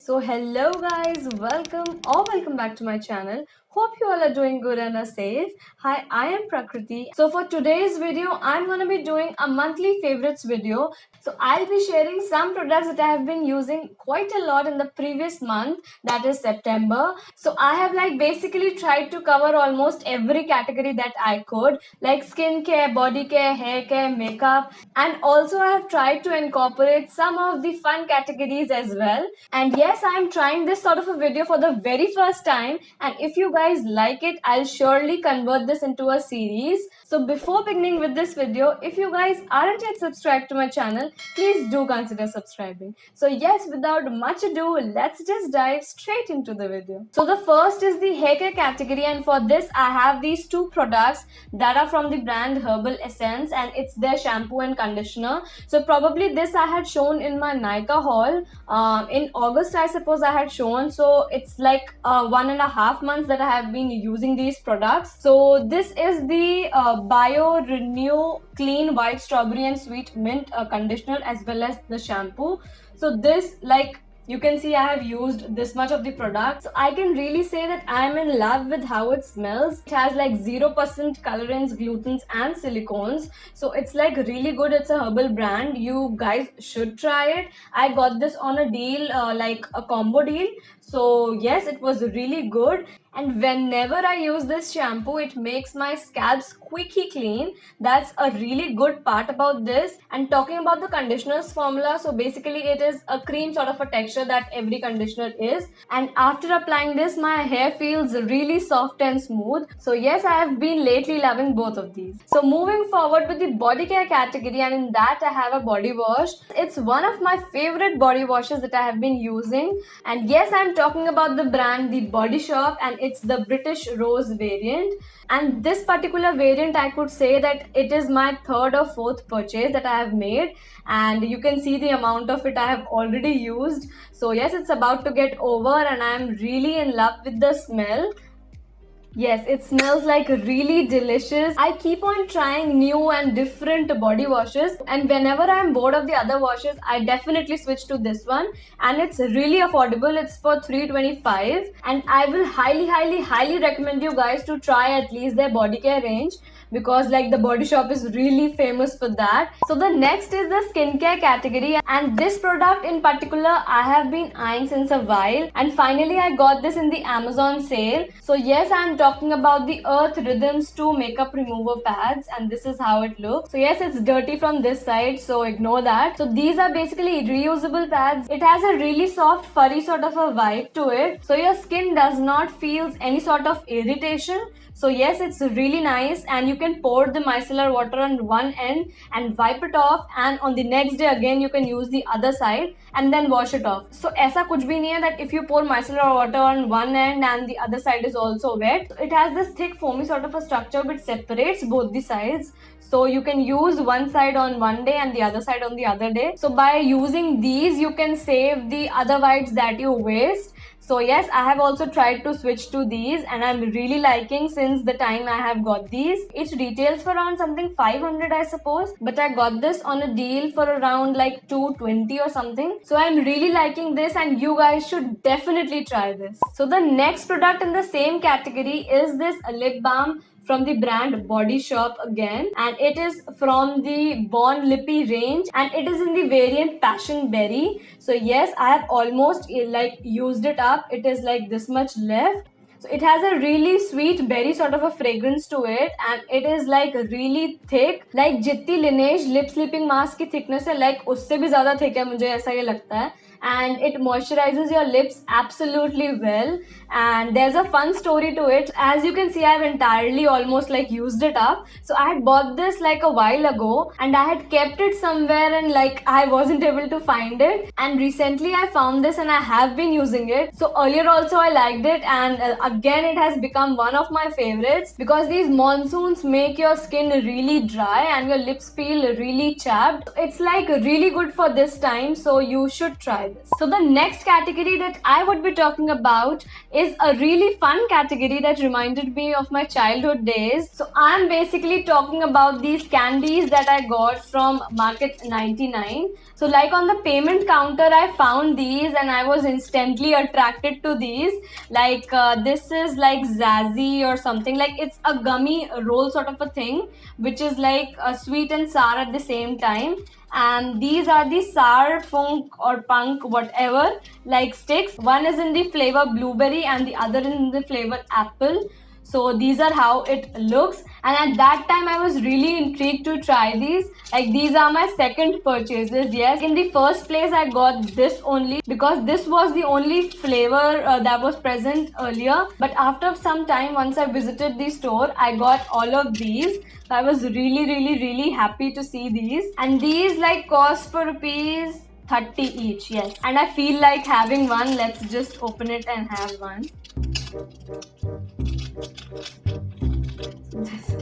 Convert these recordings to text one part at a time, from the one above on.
So hello guys, welcome back to my channel. Hope you all are doing good and are safe. Hi, I am Prakriti. So for today's video, I'm gonna be doing a monthly favorites video. So I'll be sharing some products that I have been using quite a lot in the previous month, that is September. So I have basically tried to cover almost every category that I could, like skincare, body care, hair care, makeup, and also I have tried to incorporate some of the fun categories as well. And yes, I'm trying this sort of a video for the very first time, and if you guys like it, I'll surely convert this into a series. So before beginning with this video, if you guys aren't yet subscribed to my channel, please do consider subscribing. So yes, without much ado, let's just dive straight into the video. So the first is the hair care category, and for this I have these two products that are from the brand Herbal Essence, and it's their shampoo and conditioner. So probably this I had shown in my Nykaa haul in August, I suppose I had shown. So it's like 1.5 months that I have been using these products. So this is the Bio Renew Clean White Strawberry and Sweet Mint conditioner as well as the shampoo. So this, you can see I have used this much of the product. So I can really say that I am in love with how it smells. It has 0% colorants, glutens and silicones. So it's really good. It's a herbal brand. You guys should try it. I got this on a deal, like a combo deal. So yes, it was really good. And whenever I use this shampoo, it makes my scalp squeaky clean. That's a really good part about this. And talking about the conditioner's formula, so basically it is a cream sort of a texture that every conditioner is. And after applying this, my hair feels really soft and smooth. So yes, I have been lately loving both of these. So moving forward with the body care category, and in that I have a body wash. It's one of my favorite body washes that I have been using. And yes, I'm talking about the brand The Body Shop, and it's the British Rose variant. And this particular variant, I could say that it is my third or fourth purchase that I have made, and you can see the amount of it I have already used. So yes, it's about to get over, and I'm really in love with the smell. Yes, it smells really delicious. I keep on trying new and different body washes, and whenever I'm bored of the other washes, I definitely switch to this one. And it's really affordable. It's for 325, and I will highly recommend you guys to try at least their body care range, because the Body Shop is really famous for that. So the next is the skincare category, and this product in particular I have been eyeing since a while, and finally I got this in the Amazon sale. So yes, I'm talking about the Earth Rhythms 2 makeup remover pads, and this is how it looks. So yes, it's dirty from this side, so ignore that. So these are basically reusable pads. It has a really soft furry sort of a vibe to it, so your skin does not feel any sort of irritation. So yes, it's really nice, and you can pour the micellar water on one end and wipe it off, and on the next day again you can use the other side and then wash it off. So ऐसा कुछ भी नहीं है that if you pour micellar water on one end and the other side is also wet. It has this thick foamy sort of a structure which separates both the sides. So you can use one side on one day and the other side on the other day. So by using these, you can save the other wipes that you waste. So yes, I have also tried to switch to these, and I'm really liking since the time I have got these. It retails for around something 500, I suppose, but I got this on a deal for around 220 or something. So I'm really liking this, and you guys should definitely try this. So the next product in the same category is this lip balm from the brand Body Shop again, and it is from the Born Lippy range, and it is in the variant Passion Berry. So yes, I have almost used it up. It is this much left. So it has a really sweet berry sort of a fragrance to it, and it is really thick, जितनी Laneige lip sleeping mask की thickness है, उससे भी ज़्यादा thick है, मुझे ऐसा ये लगता है. And it moisturizes your lips absolutely well, and there's a fun story to it. As you can see, I've entirely almost used it up. So I had bought this a while ago, and I had kept it somewhere, and I wasn't able to find it, and recently I found this and I have been using it. So earlier also I liked it, and again it has become one of my favorites, because these monsoons make your skin really dry and your lips feel really chapped. It's really good for this time, so you should try try this. So the next category that I would be talking about is a really fun category that reminded me of my childhood days. So I'm basically talking about these candies that I got from Market 99. So like on the payment counter, I found these and I was instantly attracted to these. Like this is like Zazzy or something. Like it's a gummy roll sort of a thing, which is like sweet and sour at the same time. And these are the sour funk or punk whatever like sticks. One is in the flavor blueberry and the other in the flavor apple. So these are how it looks, and at that time I was really intrigued to try these. Like these are my second purchases. Yes, in the first place I got this only because this was the only flavor that was present earlier, but after some time, once I visited the store, I got all of these. I was really happy to see these, and these like cost for rupees 30 each. Yes, and I feel like having one. Let's just open it and have one. This.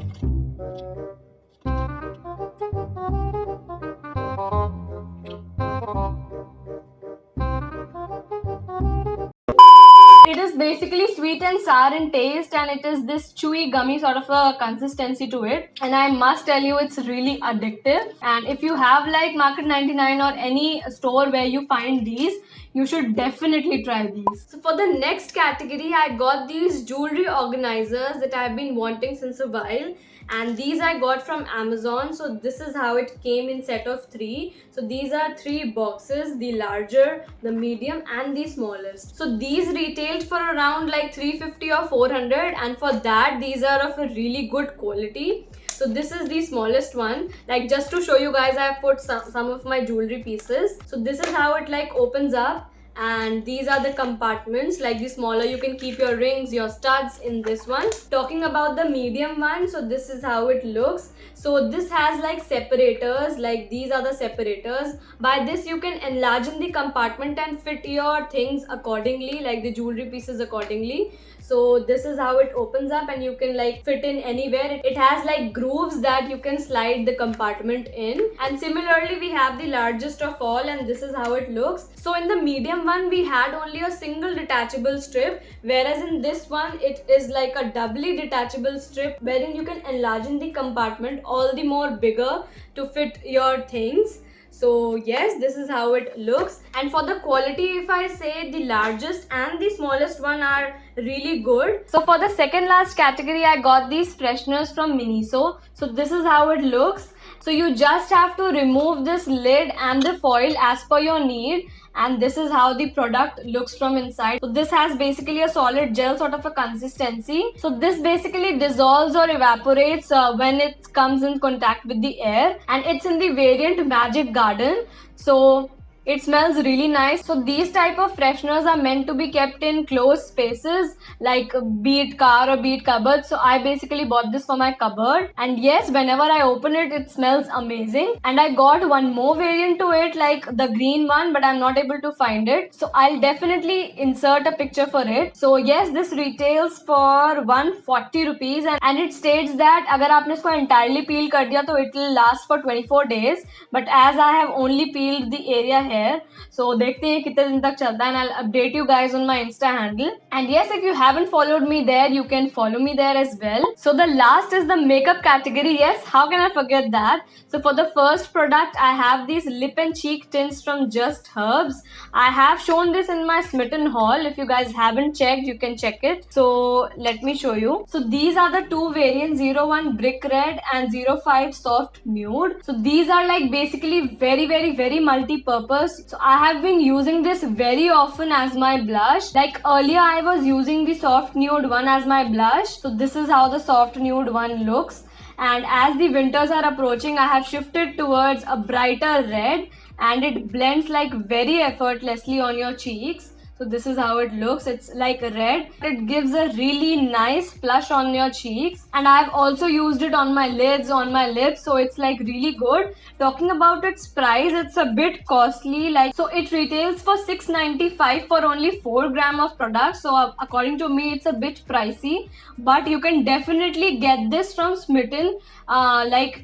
It is basically sweet and sour in taste, and it is this chewy gummy sort of a consistency to it, and I must tell you it's really addictive. And if you have like Market 99 or any store where you find these, you should definitely try these. So for the next category, I got these jewelry organizers that I've been wanting since a while, and these I got from Amazon. So this is how it came in set of 3. So these are 3 boxes, the larger, the medium and the smallest. So these retailed for around like 350 or 400, and for that these are of a really good quality. So this is the smallest one. Like just to show you guys, I have put some of my jewelry pieces. So this is how it like opens up, and these are the compartments. Like the smaller, you can keep your rings, your studs in this one. Talking about the medium one, so this is how it looks. So this has like separators, like these are the separators. By this you can enlarge in the compartment and fit your things accordingly, like the jewelry pieces accordingly. So this is how it opens up, and you can like fit in anywhere. It has like grooves that you can slide the compartment in. And similarly, we have the largest of all, and this is how it looks. So in the medium one, we had only a single detachable strip, whereas in this one, it is like a doubly detachable strip wherein you can enlarge in the compartment all the more bigger to fit your things. So yes, this is how it looks. And for the quality, if I say, the largest and the smallest one are really good. So for the second last category, I got these fresheners from Miniso. So this is how it looks. So you just have to remove this lid and the foil as per your need, and this is how the product looks from inside. So this has basically a solid gel sort of a consistency. So this basically dissolves or evaporates when it comes in contact with the air, and it's in the variant Magic Garden. So it smells really nice. So these type of fresheners are meant to be kept in closed spaces, like be it car or be it cupboard. So I basically bought this for my cupboard, and yes, whenever I open it, it smells amazing. And I got one more variant to it, like the green one, but I'm not able to find it. So I'll definitely insert a picture for it. So yes, this retails for 140 rupees, and it states that अगर आपने इसको entirely peel कर दिया तो it will last for 24 days. But as I have only peeled the area here, so देखते हैं कितने दिन तक चलता है, and I'll update you guys on my Insta handle. And yes, if you haven't followed me there, you can follow me there as well. So the last is the makeup category. Yes, how can I forget that? So for the first product, I have these lip and cheek tints from Just Herbs. I have shown this in my Smitten haul. If you guys haven't checked, you can check it. So let me show you. So these are the two variants, 01 Brick Red and 05 Soft Nude. So these are like basically very multi-purpose. So I have been using this very often as my blush. Like earlier I was using the Soft Nude one as my blush. So this is how the Soft Nude one looks. And as the winters are approaching, I have shifted towards a brighter red, and it blends like very effortlessly on your cheeks. So this is how it looks. It's like red. It gives a really nice flush on your cheeks, and I've also used it on my lids, on my lips, so it's like really good. Talking about its price, it's a bit costly. Like, so it retails for 6.95 for only 4 gram of product. So according to me, it's a bit pricey, but you can definitely get this from Smitten.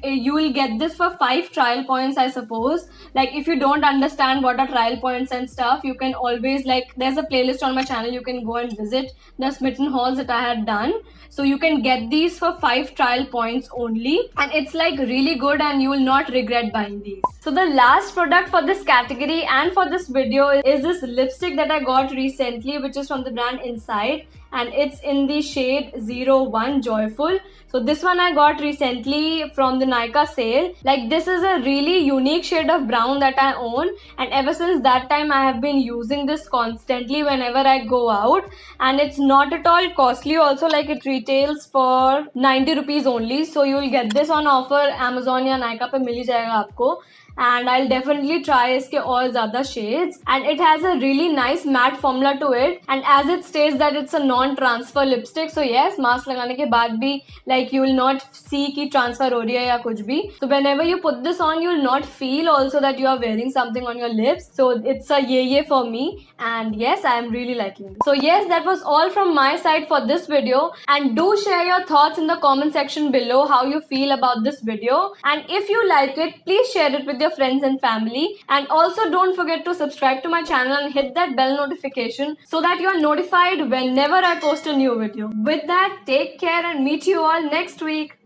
You will get this for 5 trial points, I suppose. Like, if you don't understand what are trial points and stuff, you can always, like, there's a playlist on my channel, you can go and visit the Smitten hauls that I had done. So you can get these for 5 trial points only, and it's like really good and you will not regret buying these. So the last product for this category and for this video is this lipstick that I got recently, which is from the brand Inside, and it's in the shade 01 Joyful. So this one I got recently from the Nykaa sale. Like, this is a really unique shade of brown that I own, and ever since that time I have been using this constantly whenever I go out, and it's not at all costly also. Like, it retails for 90 rupees only, so you will get this on offer Amazon या Nykaa पे मिल ही जाएगा आपको. And I'll definitely try इसके और ज़्यादा shades, and it has a really nice matte formula to it, and as it states that it's a non-transfer lipstick, so yes, mask लगाने के बाद भी like you will not see कि transfer हो रही है या कुछ भी. So whenever you put this on, you will not feel also that you are wearing something on your lips. So it's a yay for me, and yes, I am really liking it. So yes, that was all from my side for this video, and do share your thoughts in the comment section below how you feel about this video, and if you like it, please share it with your friends and family, and also don't forget to subscribe to my channel and hit that bell notification so that you are notified whenever I post a new video. With that, take care and meet you all next week.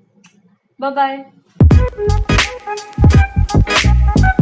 Bye bye.